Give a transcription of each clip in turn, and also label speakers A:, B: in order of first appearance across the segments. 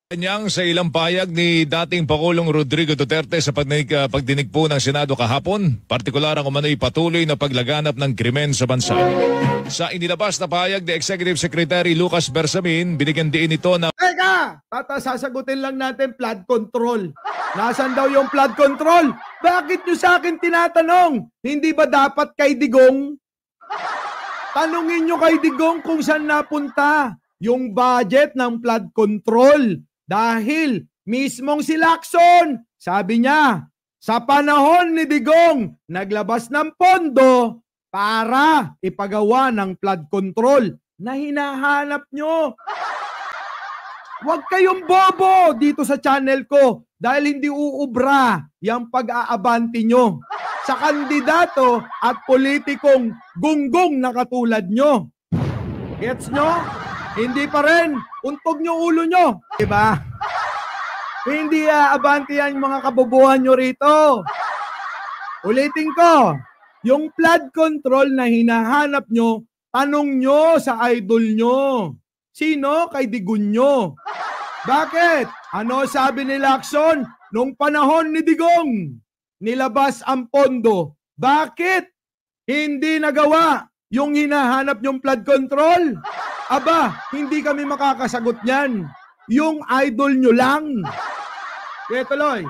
A: Kanyang sa ilang payag ni dating Pangulong Rodrigo Duterte sa pagdinig po ng Senado kahapon, partikular ang umano'y patuloy na paglaganap ng krimen sa bansa. Sa inilabas na payag ni Executive Secretary Lucas Bersamin, binigyan din ito na
B: Teka! Sasagutin lang natin flood control. Nasaan daw yung flood control? Bakit nyo sa akin tinatanong? Hindi ba dapat kay Digong? Tanungin nyo kay Digong kung saan napunta yung budget ng flood control. Dahil mismong si Lacson, sabi niya, sa panahon ni Digong, naglabas ng pondo para ipagawa ng flood control na hinahanap nyo. Huwag kayong bobo dito sa channel ko dahil hindi uubra yung pag-aabanti nyo sa kandidato at politikong gunggong na katulad nyo. Gets nyo? Hindi pa rin. Untog nyo ulo nyo. Diba? Hindi aabanti yan mga kabobohan nyo rito. Ulitin ko. Yung flood control na hinahanap nyo, tanong nyo sa idol nyo. Sino? Kay Digong nyo. Bakit? Ano sabi ni Lacson? Nung panahon ni Digong, nilabas ang pondo. Bakit? Hindi nagawa yung hinahanap yung flood control. Aba, hindi kami makakasagot niyan. Yung idol nyo lang. Kaya tuloy.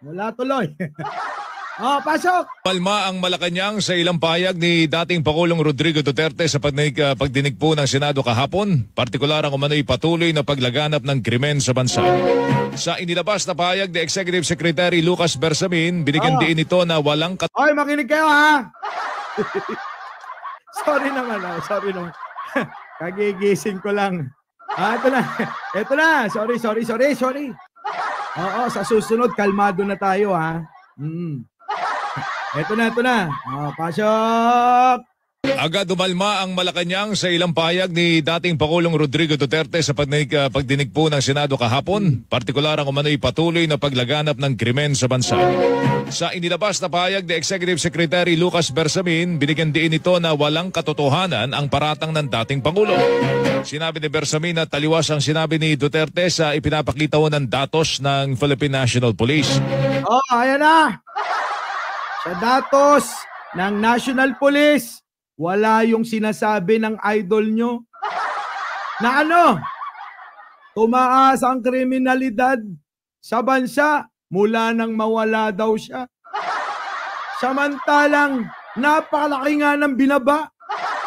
B: Wala tuloy. Pasok!
A: Palma ang Malacanang sa ilang payag ni dating Pangulong Rodrigo Duterte sa pagdinig po ng Senado kahapon, partikular ang umano'y patuloy na paglaganap ng krimen sa bansa. Sa inilabas na payag ni Executive Secretary Lucas Bersamin, binigyan din ito na walang
B: Oy, makinig kayo ha! Sorry naman, sorry naman. Kagigising ko lang. Ito na. Ito na. Sorry. Oo, sa susunod, kalmado na tayo ha. Ito na. Pasok!
A: Agad umalma ang Malacanang sa ilang payag ni dating Pangulong Rodrigo Duterte sa pagdinig po ng Senado kahapon, partikular ang umano'y patuloy na paglaganap ng krimen sa bansa. Sa inilabas na payag ni Executive Secretary Lucas Bersamin, binigyan din ito na walang katotohanan ang paratang ng dating Pangulo. Sinabi ni Bersamin na taliwas ang sinabi ni Duterte sa ipinapakita ng datos ng Philippine National Police.
B: Ayan na! Sa datos ng National Police, wala yung sinasabi ng idol nyo na tumaas ang kriminalidad sa bansa mula nang mawala daw siya. Samantalang napakalaki nga ng binaba.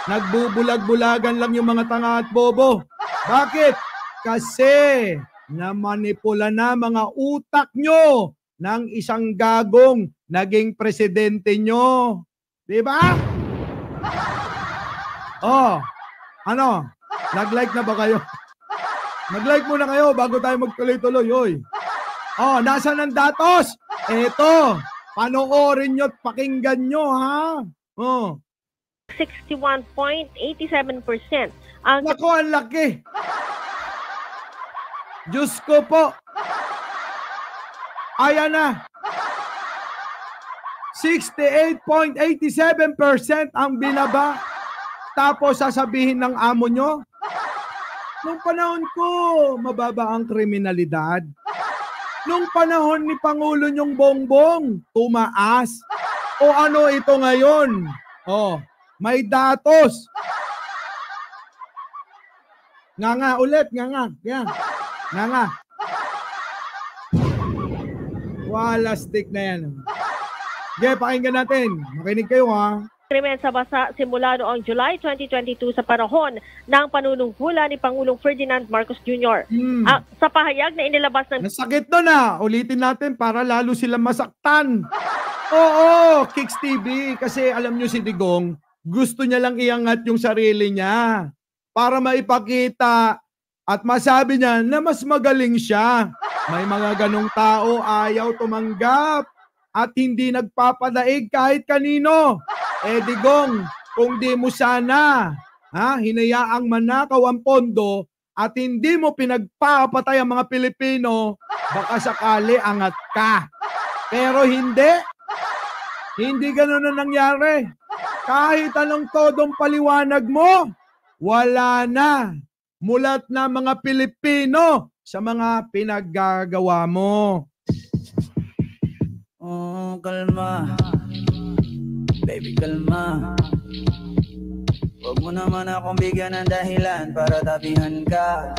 B: Nagbubulag-bulagan lang yung mga tanga at bobo. Bakit? Kasi namanipula na mga utak nyo ng isang gagong naging presidente nyo. Diba? Nag-like na ba kayo? Mag-like muna kayo bago tayo magtuloy-tuloy, oy. Nasaan ang datos? Eto, panoorin nyo at pakinggan nyo, ha?
C: 61.87%.
B: Naku, ang laki. Diyos ko po. Ayan na. 68.87% ang binaba. Tapos sasabihin ng amo nyo, nung panahon ko, mababa ang kriminalidad. Nung panahon ni Pangulo nyong Bongbong, tumaas. O ano ito ngayon? May datos. Nga ulit, nga. Yan. Nga. Wala stick na yan. Okay, pakinggan natin. Makinig kayo ha.
C: Krimen sa bansa simula noong July 2022 sa panahon ng panunungkulan ni Pangulong Ferdinand Marcos Jr. Sa pahayag na inilabas ng...
B: Nasakit doon ulitin natin para lalo sila masaktan. Oo, Kicks TV. Kasi alam nyo si Digong, gusto niya lang iangat yung sarili niya para maipakita at masabi niya na mas magaling siya. May mga ganong tao ayaw tumanggap at hindi nagpapadaig kahit kanino. Digong, kung di mo sana hinayaang manakaw ang pondo at hindi mo pinagpapatay ang mga Pilipino, baka sakali angat ka. Pero hindi ganun na nangyari. Kahit anong todong paliwanag mo, wala na. mulat na mga Pilipino sa mga pinaggagawa mo.
D: Oh, kalma. Baby, kalma. Huwag mo naman akong bigyan ng dahilan para tabihan ka.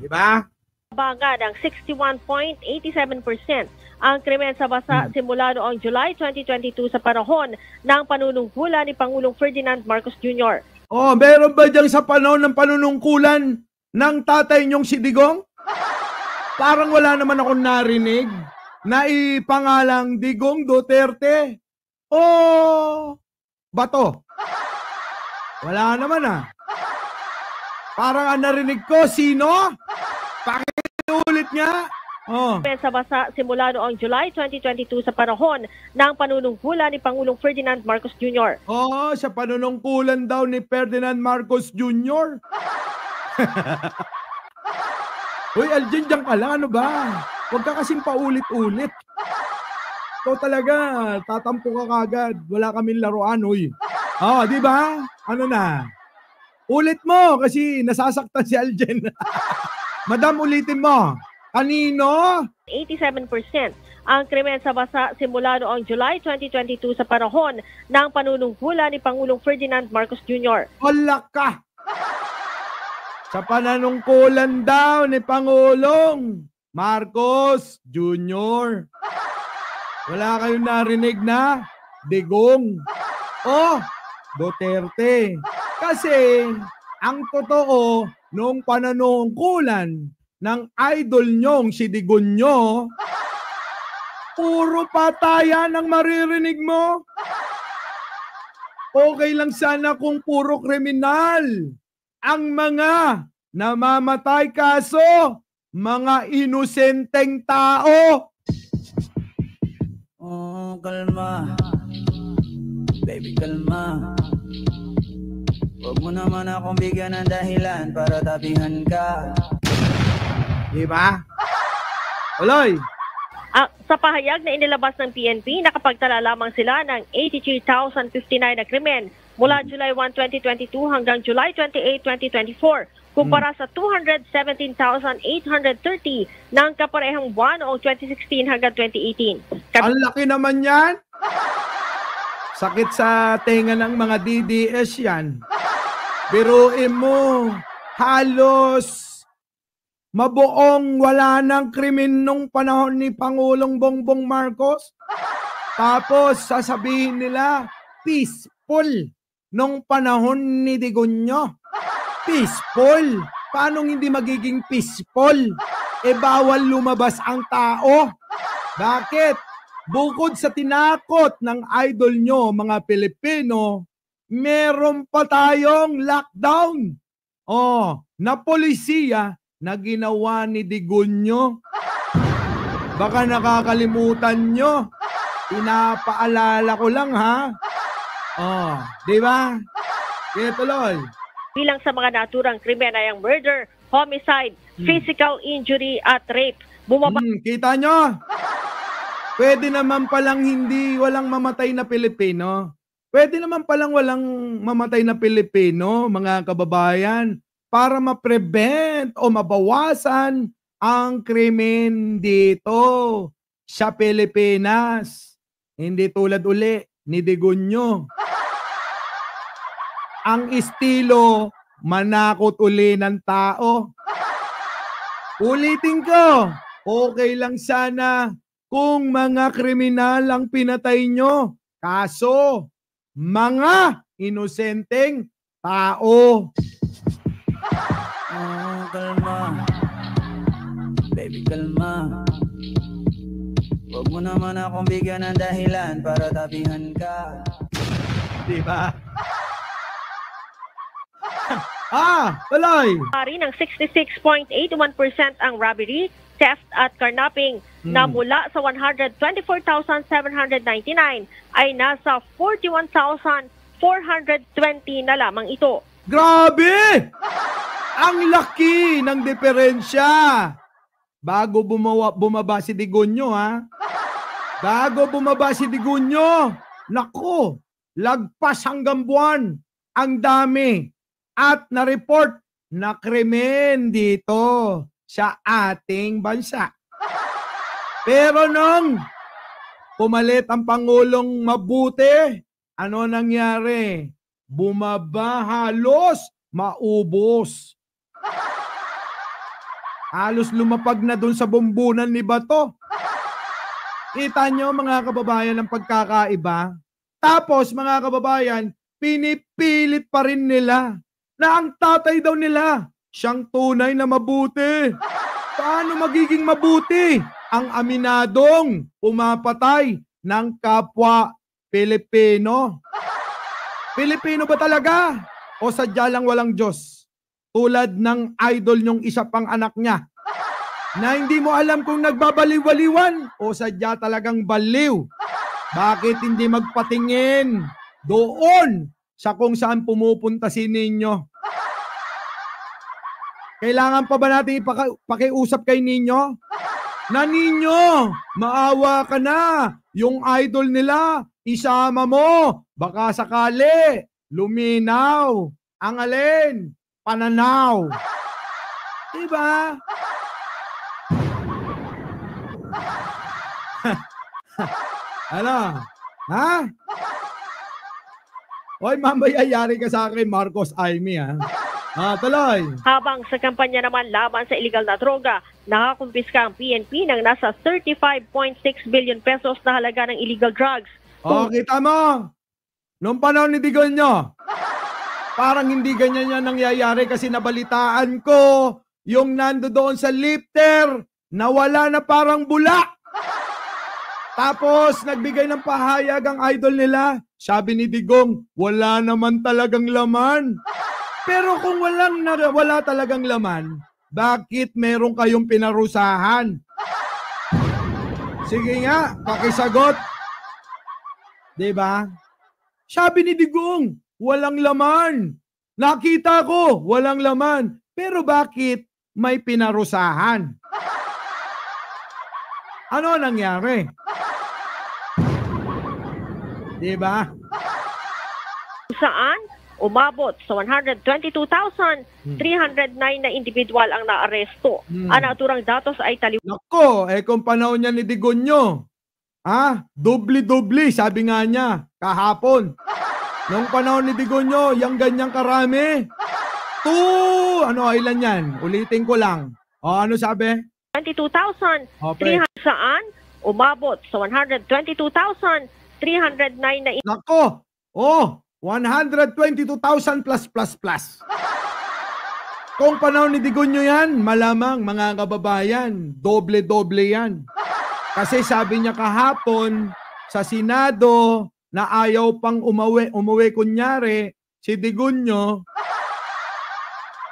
B: Diba?
C: Banga ng 61.87% ang krimen sa bansa simula noong July 2022 sa panahon ng panunungkulan ni Pangulong Ferdinand Marcos Jr.
B: Oh, meron ba diyang sa panahon ng panunungkulan ng tatay niyong si Digong? Parang wala naman akong narinig na ipangalang Digong Duterte. Oh, bato. Wala naman ah. Parang ang narinig ko, sino? Pakiulit niya. Oh.
C: Sa bansa simula noong July 2022 sa panahon ng panunungkulan ni Pangulong Ferdinand Marcos Jr.
B: Oh, sa panunungkulan daw ni Ferdinand Marcos Jr. Uy, Aljen, diyan ka lang. Ano ba? Huwag ka kasing paulit-ulit. Ito talaga, tatampo ka kagad. Wala kaming laruan, uy. Oh, di ba? Ano na? Ulit mo kasi nasasaktan si Aljen. Madam, ulitin mo. Kanino?
C: 87% ang krimen sa bansa simula noong July 2022 sa panahon ng panunungkulan ni Pangulong Ferdinand Marcos Jr.
B: Wala ka. Sa pananungkulan daw ni Pangulong Marcos Jr. Wala kayong narinig na Digong o Duterte. Kasi ang totoo nung pananungkulan ng idol nyong si Digong nyo, puro patayan ang maririnig mo. Okay lang sana kung puro kriminal ang mga namamatay, kaso mga inosenteng tao.
D: Oh, kalma. Baby, kalma. Huwag mo naman akong bigyan ng dahilan para tabihan ka.
B: Diba? Oloy.
C: Sa pahayag na inilabas ng PNP, nakapagtala lamang sila ng 83,059 na krimen mula July 1, 2022 hanggang July 28, 2024, kumpara sa 217,830 ng kaparehang buwan noong 2016 hanggang 2018.
B: Ang laki naman yan. Sakit sa tenga ng mga DDS yan. Biruin mo, halos mabuong wala ng krimen nung panahon ni Pangulong Bongbong Marcos. Tapos sasabihin nila, peaceful nung panahon ni Digonyo. Peaceful? Paano hindi magiging peaceful? E bawal lumabas ang tao. Bakit? Bukod sa tinakot ng idol nyo, mga Pilipino, meron pa tayong lockdown. Oh, na polisiya na ginawa ni Digonyo. Baka nakakalimutan nyo. Pinapaalala ko lang, ha? Oh, di ba? Kaya tuloy.
C: Bilang sa mga naturang krimen ay ang murder, homicide, physical injury at rape. Bumaba
B: Kita nyo? Pwede naman palang walang mamatay na Pilipino. Pwede naman palang walang mamatay na Pilipino, mga kababayan, para ma-prevent o mabawasan ang krimen dito sa Pilipinas. Hindi tulad uli ni Digonyo. Ang estilo, manakot uli ng tao. Ulitin ko, okay lang sana kung mga kriminal ang pinatay nyo. Kaso, mga inosenteng tao.
D: Oh, kalma. Baby, kalma. Huwag mo naman akong bigyan ng dahilan para tabihan ka.
B: Diba? Tuloy.
C: ng 66.81% ang robbery, theft at carnapping na mula sa 124,799 ay nasa 41,420 na lamang ito.
B: Grabe! Ang laki ng diferensya. Bago bumaba si Digonyo, ha? Bago bumaba si Digonyo, nako, lagpas hanggang buwan. Ang dami. at na-report na krimen dito sa ating bansa. Pero nung pumalit ang Pangulong mabuti, ano nangyari? Bumaba, halos maubos. Halos lumapag na dun sa bumbunan ni Bato. Kita nyo mga kababayan ang pagkakaiba? Tapos mga kababayan, pinipilit pa rin nila na ang tatay daw nila siyang tunay na mabuti. Paano magiging mabuti ang aminadong pumapatay ng kapwa Pilipino? Pilipino ba talaga? O sadya lang walang Diyos? Tulad ng idol niyong isa pang anak niya na hindi mo alam kung nagbabaliw-waliwan o sadya talagang baliw. Bakit hindi magpatingin doon sa kung saan pumupunta si Ninyo? Kailangan pa ba natin pakiusap kay Ninyo? Na Ninyo, maawa ka na. Yung idol nila, isama mo. Baka sakali, luminaw. Ang alin? Pananaw. Diba? Ano? Ha? Hoy, mamaya yari ka sa akin, Marcos Aimee, ha? Tuloy.
C: Habang sa kampanya naman laban sa illegal na droga, nakakumpiska ang PNP ng nasa 35.6 billion pesos na halaga ng illegal drugs.
B: Kita mo? Noong panahon ni Digonyo, parang hindi ganyan yan nangyayari kasi nabalitaan ko yung nando doon sa lifter na wala na parang bula. Tapos nagbigay ng pahayag ang idol nila. Sabi ni Digong, wala naman talagang laman. Pero kung wala talagang laman, bakit meron kayong pinarusahan? Sige nga, pakisagot. Diba? Sabi ni Digong, walang laman. Nakita ko, walang laman. Pero bakit may pinarusahan? Ano nangyari? Diba?
C: Saan umabot sa 122,309 na individual ang naaresto. Ang naturang datos ay taliwas.
B: Nako, kung panahon niya ni Digonyo, dubli-dubli, sabi nga niya, kahapon. Nung panahon ni Digonyo, yung ganyang karami, ilan yan? Ulitin ko lang. Ano sabi?
C: 22,300 saan umabot sa 122,309 na
B: Nako, 122,000 plus. Kung panahon ni Digonyo yan, malamang mga kababayan, doble-doble yan. Kasi sabi niya kahapon sa Senado na ayaw pang umuwi kunyari, si Digonyo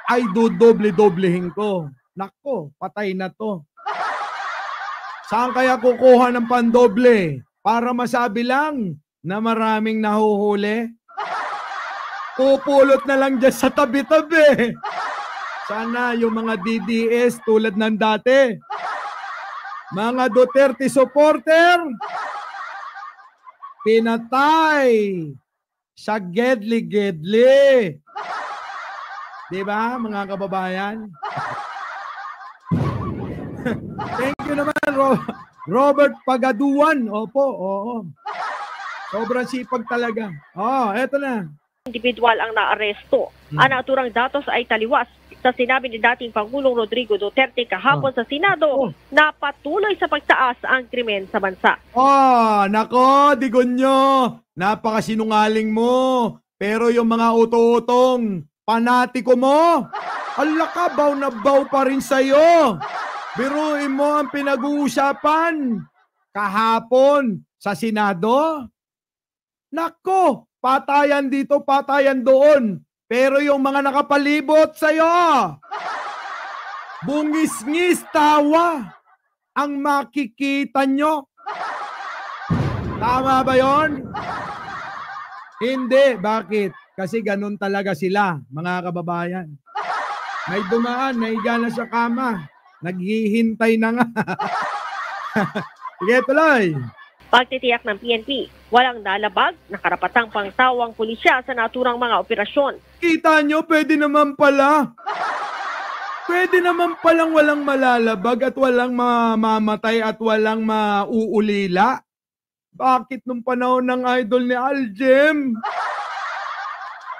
B: ay doble-doblehin ko. Nako, patay na to. Saan kaya kukuha ng pandoble? Para masabi lang na maraming nahuhuli? Pupulot na lang dyan sa tabi-tabi. Sana yung mga DDS tulad ng dati. Mga Duterte supporter, pinatay sa gedli-gedli. Diba, mga kababayan? Thank you naman, Robert Pagaduan. Opo, oo. Sobrang sipag talaga. Eto na.
C: individual ang naaresto. Ang naturang datos ay taliwas sa sinabi ni dating Pangulong Rodrigo Duterte kahapon sa Senado na patuloy sa pagtaas ang krimen sa bansa.
B: Nako, Digonyo, napakasinungaling mo. Pero yung mga uto-utong panatiko mo, ka, baw na baw pa rin sa'yo. Biruin mo ang pinag-uusapan kahapon sa Senado. Nako, patayan dito, patayan doon. Pero yung mga nakapalibot sa'yo, bungis-ngis tawa ang makikita nyo. Tama ba yon? Hindi. Bakit? Kasi ganun talaga sila, mga kababayan. May dumaan, naiga na sa kama. Naghihintay na nga. Sige, tuloy.
C: Pagtitiyak ng PNP, Walang nalabag na karapatang pangtawang pulisya sa naturang mga operasyon.
B: Kita nyo, pwede naman pala. Pwede naman palang walang malalabag at walang mamamatay at walang mauulila. Bakit nung panahon ng idol ni Aljem?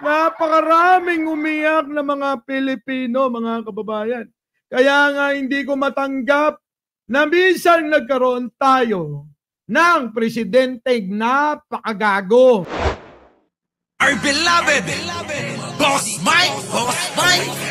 B: Napakaraming umiyak na mga Pilipino, mga kababayan. Kaya nga hindi ko matanggap na minsan nagkaroon tayo ng presidenteng napakagago.
E: Our beloved Boss Mike